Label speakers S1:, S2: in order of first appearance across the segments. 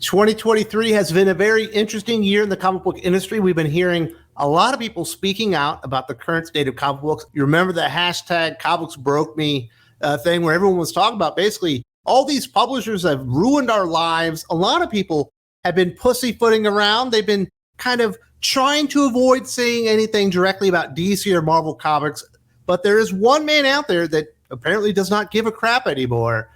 S1: 2023 has been a very interesting year in the comic book industry. We've been hearing a lot of people speaking out about the current state of comic books. You remember the hashtag comics broke me thing where everyone was talking about basically all these publishers have ruined our lives. A lot of people have been pussyfooting around. They've been kind of trying to avoid saying anything directly about DC or Marvel Comics. But there is one man out there that apparently does not give a crap anymore.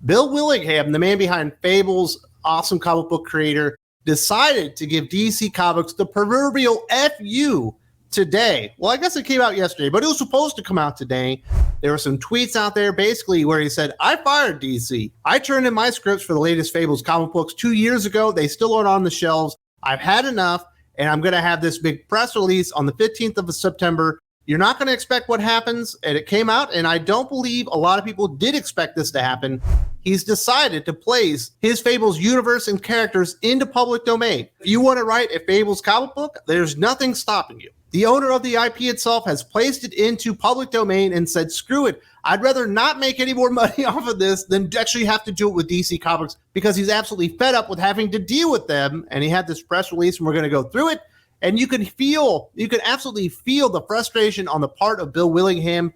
S1: Bill Willingham, the man behind Fables, awesome comic book creator, decided to give DC Comics the proverbial FU today. Well, I guess it came out yesterday, but it was supposed to come out today. There were some tweets out there basically where he said, I fired DC. I turned in my scripts for the latest Fables comic books 2 years ago. They still aren't on the shelves. I've had enough, and I'm going to have this big press release on the 15th of September. You're not going to expect what happens, and it came out, and I don't believe a lot of people did expect this to happen. He's decided to place his Fables universe and characters into public domain. If you want to write a Fables comic book, there's nothing stopping you. The owner of the IP itself has placed it into public domain and said, screw it. I'd rather not make any more money off of this than actually have to do it with DC Comics, because he's absolutely fed up with having to deal with them. And he had this press release, and we're going to go through it. And you can absolutely feel the frustration on the part of Bill Willingham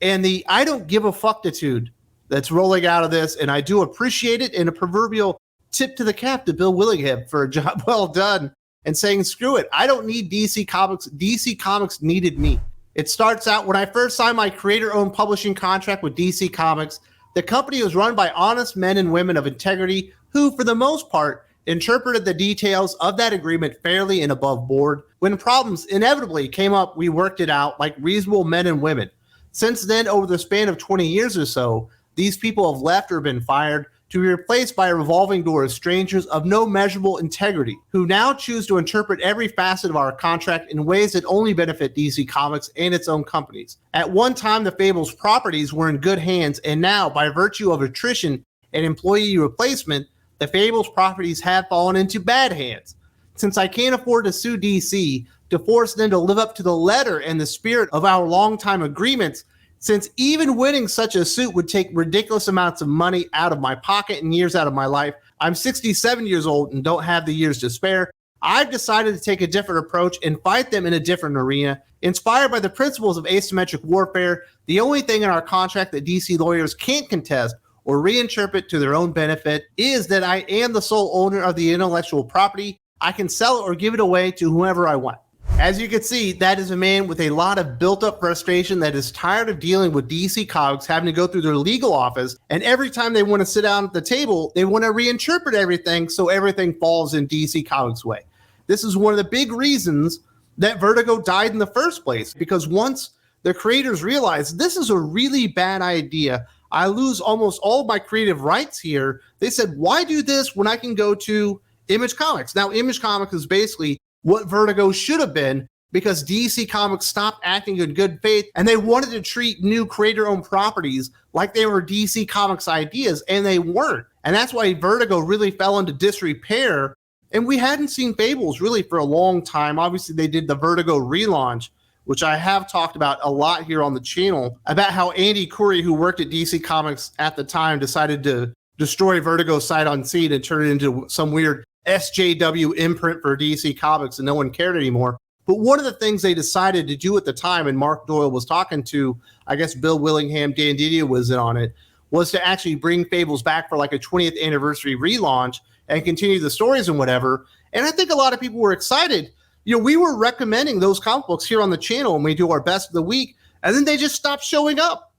S1: and the I don't give a fucktitude that's rolling out of this. And I do appreciate it, and a proverbial tip to the cap to Bill Willingham for a job well done and saying, screw it. I don't need DC Comics. DC Comics needed me. It starts out when I first signed my creator-owned publishing contract with DC Comics. The company was run by honest men and women of integrity who, for the most part, interpreted the details of that agreement fairly and above board. When problems inevitably came up, we worked it out like reasonable men and women. Since then, over the span of 20 years or so, these people have left or been fired to be replaced by a revolving door of strangers of no measurable integrity, who now choose to interpret every facet of our contract in ways that only benefit DC Comics and its own companies. At one time, the Fables properties were in good hands, and now, by virtue of attrition and employee replacement, the Fables properties have fallen into bad hands. Since I can't afford to sue DC to force them to live up to the letter and the spirit of our longtime agreements, since even winning such a suit would take ridiculous amounts of money out of my pocket and years out of my life, I'm 67 years old and don't have the years to spare. I've decided to take a different approach and fight them in a different arena. Inspired by the principles of asymmetric warfare, the only thing in our contract that DC lawyers can't contest or reinterpret to their own benefit is that I am the sole owner of the intellectual property. I can sell it or give it away to whoever I want. As you can see, that is a man with a lot of built-up frustration that is tired of dealing with DC Comics having to go through their legal office, and every time they want to sit down at the table, they want to reinterpret everything so everything falls in DC Comics' way. This is one of the big reasons that Vertigo died in the first place, because once the creators realized this is a really bad idea, I lose almost all of my creative rights here, they said, why do this when I can go to Image Comics? Now, Image Comics is basically what Vertigo should have been, because DC Comics stopped acting in good faith and they wanted to treat new creator-owned properties like they were DC Comics ideas, and they weren't. And that's why Vertigo really fell into disrepair, and we hadn't seen Fables really for a long time. Obviously, they did the Vertigo relaunch, which I have talked about a lot here on the channel, about how Andy Curry, who worked at DC Comics at the time, decided to destroy Vertigo sight unseen and turn it into some weird SJW imprint for DC Comics, and no one cared anymore. But one of the things they decided to do at the time, and Mark Doyle was talking to, I guess, Bill Willingham, Dan Didio was in on it, was to actually bring Fables back for like a 20th anniversary relaunch and continue the stories and whatever. And I think a lot of people were excited. You know, we were recommending those comic books here on the channel and we do our best of the week, and then they just stopped showing up.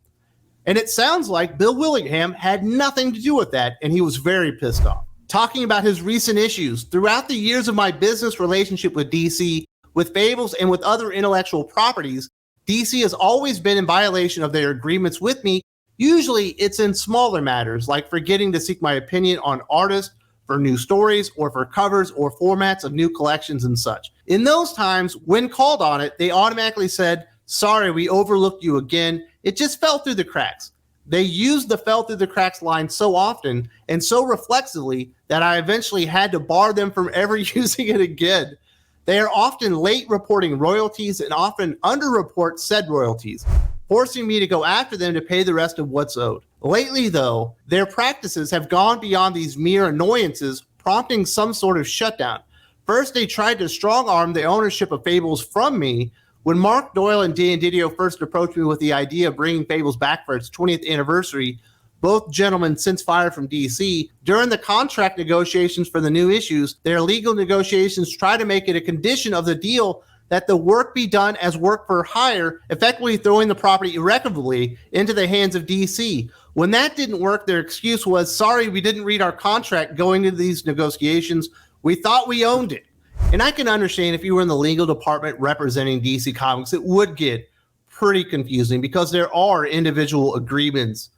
S1: And it sounds like Bill Willingham had nothing to do with that, and he was very pissed off. Talking about his recent issues, throughout the years of my business relationship with DC, with Fables, and with other intellectual properties, DC has always been in violation of their agreements with me. Usually it's in smaller matters, like forgetting to seek my opinion on artists for new stories or for covers or formats of new collections and such. In those times, when called on it, they automatically said, sorry, we overlooked you again. It just fell through the cracks. They used the fell through the cracks line so often and so reflexively that I eventually had to bar them from ever using it again. They are often late reporting royalties and often underreport said royalties, forcing me to go after them to pay the rest of what's owed. Lately, though, their practices have gone beyond these mere annoyances, prompting some sort of shutdown. First, they tried to strong-arm the ownership of Fables from me. When Mark Doyle and Dan Didio first approached me with the idea of bringing Fables back for its 20th anniversary, both gentlemen since fired from DC, during the contract negotiations for the new issues, their legal negotiations try to make it a condition of the deal that the work be done as work for hire, effectively throwing the property irrevocably into the hands of DC. When that didn't work, their excuse was, sorry, we didn't read our contract going into these negotiations. We thought we owned it. And I can understand if you were in the legal department representing DC Comics, it would get pretty confusing because there are individual agreements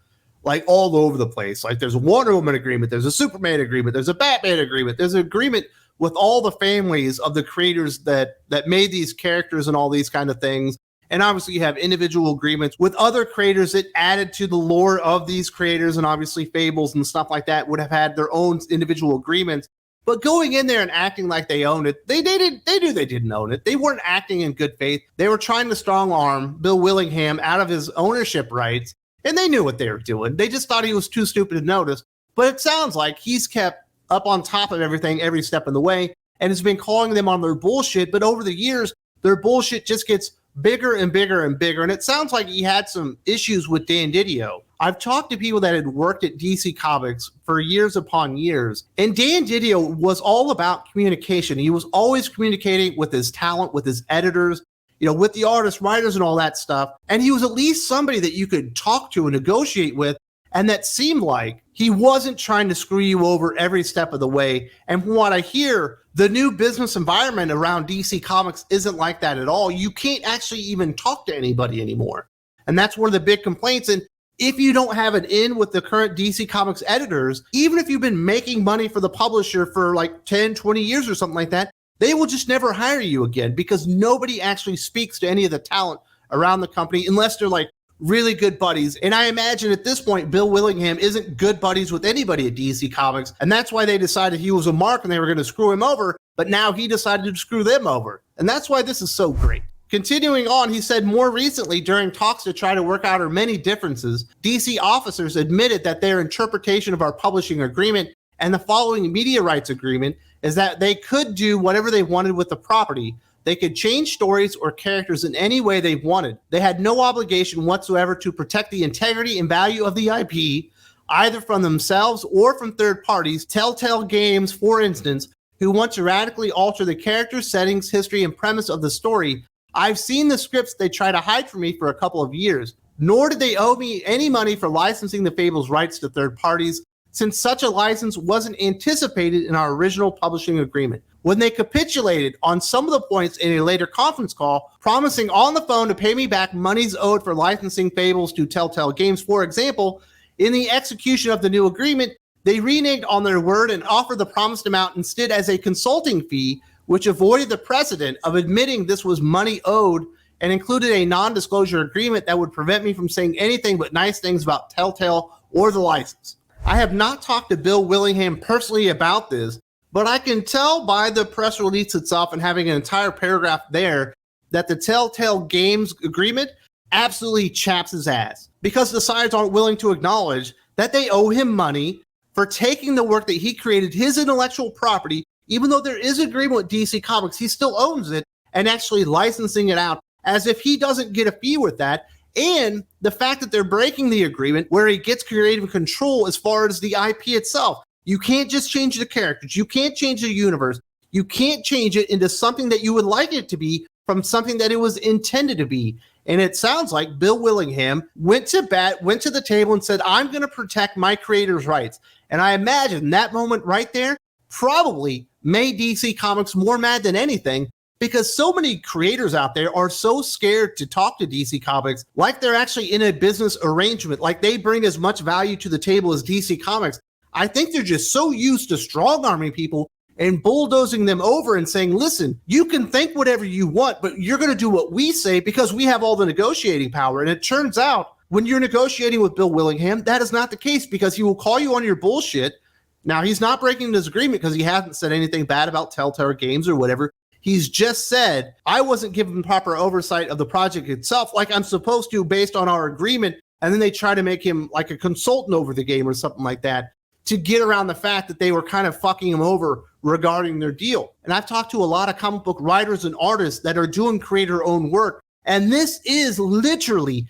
S1: like all over the place. Like there's a Wonder Woman agreement, there's a Superman agreement, there's a Batman agreement, there's an agreement with all the families of the creators that made these characters and all these kind of things. And obviously you have individual agreements with other creators that added to the lore of these creators, and obviously Fables and stuff like that would have had their own individual agreements. But going in there and acting like they owned it, they knew they didn't own it. They weren't acting in good faith. They were trying to strong arm Bill Willingham out of his ownership rights, and they knew what they were doing. They just thought he was too stupid to notice. But it sounds like he's kept up on top of everything every step of the way and has been calling them on their bullshit. But over the years, their bullshit just gets bigger and bigger and bigger. And it sounds like he had some issues with Dan Didio. I've talked to people that had worked at DC Comics for years upon years, and Dan Didio was all about communication. He was always communicating with his talent, with his editors, with the artists, writers, and all that stuff. And he was at least somebody that you could talk to and negotiate with, and that seemed like he wasn't trying to screw you over every step of the way. And from what I hear, the new business environment around DC Comics isn't like that at all. You can't actually even talk to anybody anymore. And that's one of the big complaints. And if you don't have an in with the current DC Comics editors, even if you've been making money for the publisher for like 10, 20 years or something like that, they will just never hire you again because nobody actually speaks to any of the talent around the company unless they're like really good buddies. And I imagine at this point, Bill Willingham isn't good buddies with anybody at DC Comics. And that's why they decided he was a mark and they were going to screw him over. But now he decided to screw them over. And that's why this is so great. Continuing on, he said more recently during talks to try to work out our many differences, DC officers admitted that their interpretation of our publishing agreement and the following media rights agreement is that they could do whatever they wanted with the property. They could change stories or characters in any way they wanted. They had no obligation whatsoever to protect the integrity and value of the IP, either from themselves or from third parties. Telltale Games, for instance, who want to radically alter the characters, settings, history, and premise of the story. I've seen the scripts they try to hide from me for a couple of years, nor did they owe me any money for licensing the Fables rights to third parties, since such a license wasn't anticipated in our original publishing agreement. When they capitulated on some of the points in a later conference call, promising on the phone to pay me back monies owed for licensing Fables to Telltale Games, for example, in the execution of the new agreement, they reneged on their word and offered the promised amount instead as a consulting fee, which avoided the precedent of admitting this was money owed and included a non-disclosure agreement that would prevent me from saying anything but nice things about Telltale or the license. I have not talked to Bill Willingham personally about this, but I can tell by the press release itself and having an entire paragraph there that the Telltale Games agreement absolutely chaps his ass because the sides aren't willing to acknowledge that they owe him money for taking the work that he created, his intellectual property, even though there is agreement with DC Comics, he still owns it, and actually licensing it out as if he doesn't get a fee with that. And the fact that they're breaking the agreement where he gets creative control as far as the IP itself. You can't just change the characters. You can't change the universe. You can't change it into something that you would like it to be from something that it was intended to be. And it sounds like Bill Willingham went to the table and said, I'm going to protect my creators' rights. And I imagine that moment right there probably made DC Comics more mad than anything, because so many creators out there are so scared to talk to DC Comics like they're actually in a business arrangement, like they bring as much value to the table as DC Comics. I think they're just so used to strong-arming people and bulldozing them over and saying, listen, you can think whatever you want, but you're going to do what we say because we have all the negotiating power. And it turns out when you're negotiating with Bill Willingham, that is not the case, because he will call you on your bullshit. Now, he's not breaking this agreement because he hasn't said anything bad about Telltale Games or whatever. He's just said, I wasn't given proper oversight of the project itself like I'm supposed to based on our agreement. And then they try to make him like a consultant over the game or something like that. to get around the fact that they were kind of fucking him over regarding their deal. And I've talked to a lot of comic book writers and artists that are doing creator-owned work, and this is literally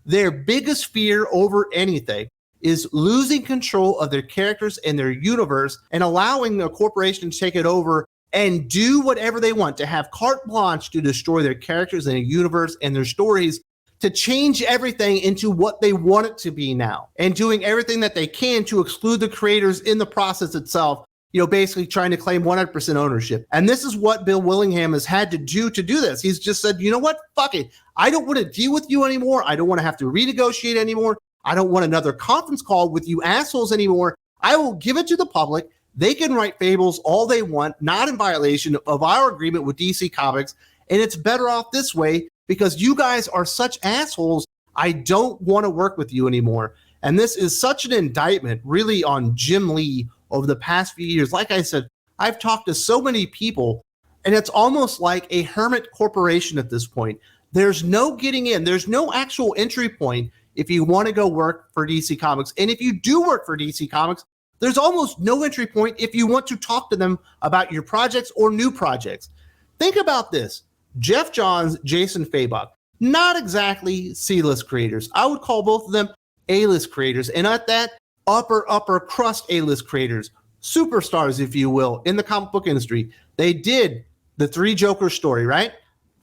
S1: their biggest fear over anything, is losing control of their characters and their universe and allowing a corporation to take it over and do whatever they want, to have carte blanche to destroy their characters and their universe and their stories, to change everything into what they want it to be now, and doing everything that they can to exclude the creators in the process itself, basically trying to claim 100% ownership. And this is what Bill Willingham has had to do this. He's just said, you know what? Fuck it. I don't want to deal with you anymore. I don't want to have to renegotiate anymore. I don't want another conference call with you assholes anymore. I will give it to the public. They can write Fables all they want, not in violation of our agreement with DC Comics. And it's better off this way because you guys are such assholes. I don't want to work with you anymore. And this is such an indictment really on Jim Lee over the past few years. Like I said, I've talked to so many people, and it's almost like a hermit corporation at this point. There's no getting in. There's no actual entry point if you want to go work for DC Comics. And if you do work for DC Comics, there's almost no entry point if you want to talk to them about your projects or new projects. Think about this. Jeff Johns, Jason Fabok, not exactly C-list creators. I would call both of them A-list creators. And at that, upper crust A-list creators, superstars, if you will, in the comic book industry. They did the Three Jokers story, right?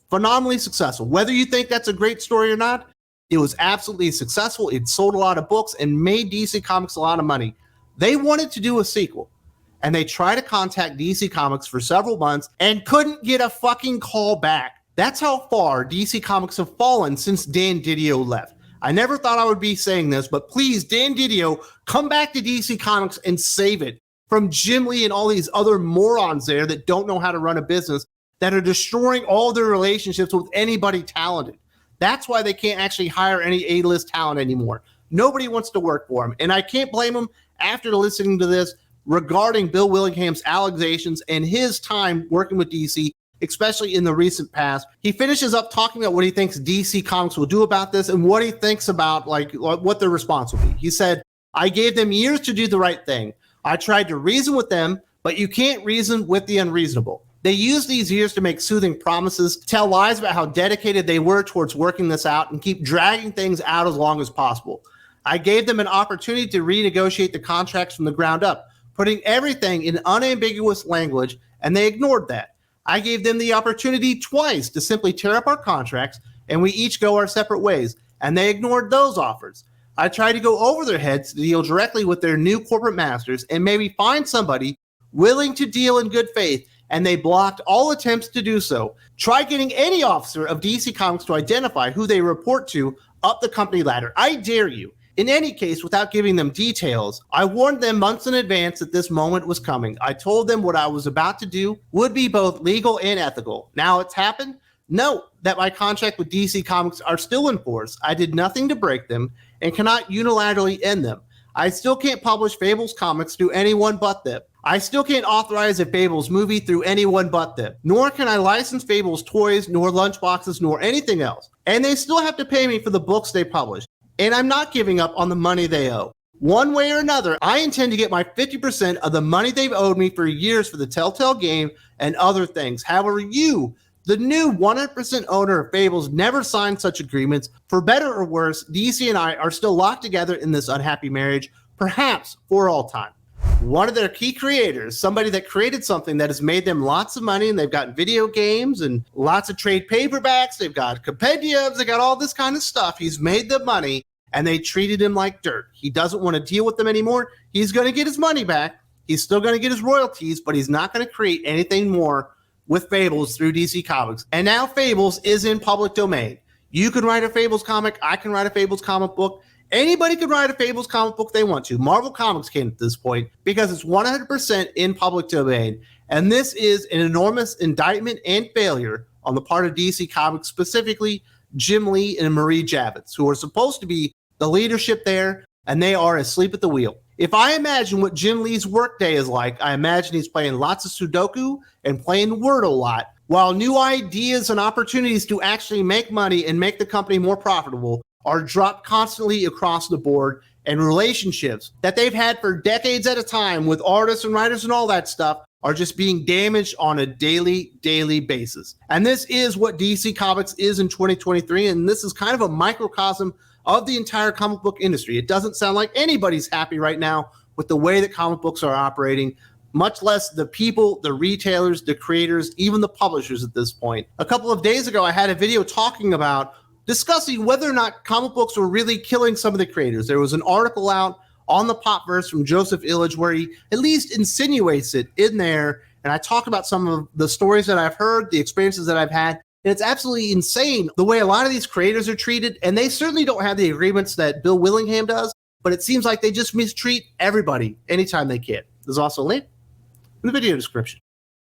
S1: Phenomenally successful. Whether you think that's a great story or not, it was absolutely successful. It sold a lot of books and made DC Comics a lot of money. They wanted to do a sequel, and they tried to contact DC Comics for several months and couldn't get a fucking call back. That's how far DC Comics have fallen since Dan Didio left. I never thought I would be saying this, but please, Dan Didio, come back to DC Comics and save it from Jim Lee and all these other morons there that don't know how to run a business, that are destroying all their relationships with anybody talented. That's why they can't actually hire any A-list talent anymore. Nobody wants to work for them. And I can't blame them after listening to this regarding Bill Willingham's allegations and his time working with DC, especially in the recent past. He finishes up talking about what he thinks DC Comics will do about this and what he thinks about like what their response will be. He said, I gave them years to do the right thing. I tried to reason with them, but you can't reason with the unreasonable. They used these years to make soothing promises, tell lies about how dedicated they were towards working this out, and keep dragging things out as long as possible. I gave them an opportunity to renegotiate the contracts from the ground up, putting everything in unambiguous language, and they ignored that. I gave them the opportunity twice to simply tear up our contracts, and we each go our separate ways, and they ignored those offers. I tried to go over their heads to deal directly with their new corporate masters and maybe find somebody willing to deal in good faith, and they blocked all attempts to do so. Try getting any officer of DC Comics to identify who they report to up the company ladder. I dare you. In any case, without giving them details, I warned them months in advance that this moment was coming. I told them what I was about to do would be both legal and ethical. Now it's happened. Note that my contract with DC Comics are still in force. I did nothing to break them and cannot unilaterally end them. I still can't publish Fables comics through anyone but them. I still can't authorize a Fables movie through anyone but them. Nor can I license Fables toys, nor lunchboxes, nor anything else. And they still have to pay me for the books they publish. And I'm not giving up on the money they owe. One way or another, I intend to get my 50% of the money they've owed me for years for the Telltale game and other things. However, you, the new 100% owner of Fables, never signed such agreements. For better or worse, DC and I are still locked together in this unhappy marriage, perhaps for all time. One of their key creators, somebody that created something that has made them lots of money, and they've got video games and lots of trade paperbacks, they've got compendiums, they got all this kind of stuff. He's made them money, and they treated him like dirt. He doesn't want to deal with them anymore. He's going to get his money back. He's still going to get his royalties, but he's not going to create anything more with Fables through DC Comics. And now Fables is in public domain. You can write a Fables comic. I can write a Fables comic book. Anybody can write a Fables comic book they want to. Marvel Comics can at this point because it's 100% in public domain. And this is an enormous indictment and failure on the part of DC Comics, specifically Jim Lee and Marie Javits, who are supposed to be the leadership there, and they are asleep at the wheel. If I imagine what Jim Lee's workday is like, I imagine he's playing lots of Sudoku and playing Word a lot, while new ideas and opportunities to actually make money and make the company more profitable are dropped constantly across the board, and relationships that they've had for decades at a time with artists and writers and all that stuff are just being damaged on a daily basis. And this is what DC Comics is in 2023, and this is kind of a microcosm of the entire comic book industry. It doesn't sound like anybody's happy right now with the way that comic books are operating, much less the people, the retailers, the creators, even the publishers at this point. A couple of days ago, I had a video discussing whether or not comic books were really killing some of the creators. There was an article out on the Popverse from Joseph Illidge where he at least insinuates it in there. And I talk about some of the stories that I've heard, the experiences that I've had. And it's absolutely insane the way a lot of these creators are treated. And they certainly don't have the agreements that Bill Willingham does, but it seems like they just mistreat everybody anytime they can. There's also a link in the video description.